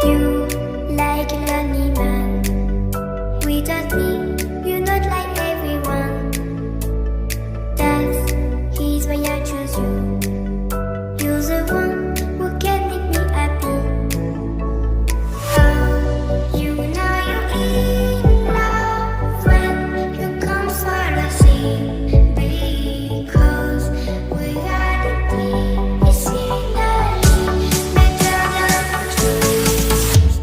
You like a lonely man. Without me, you're not like everyone. That's he's why I choose you. You're the one who can make me happy. Oh, you know you're in love when you come for the sea. Because we are the deep, it's scenery better than trees.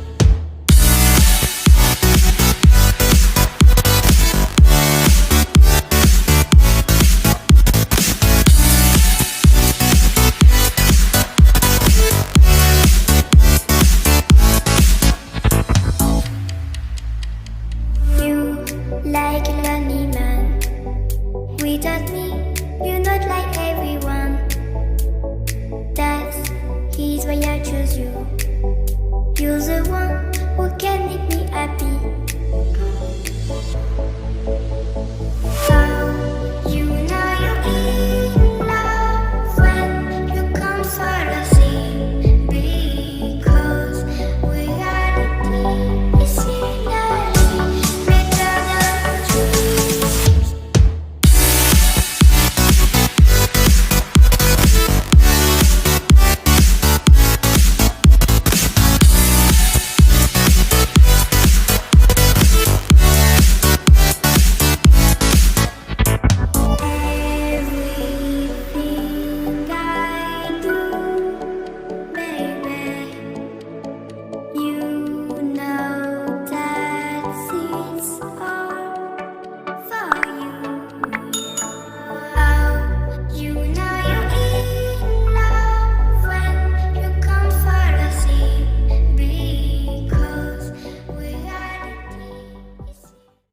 You like a lonely man. Without me, you're not like everyone. That's he's why I choose you. You're the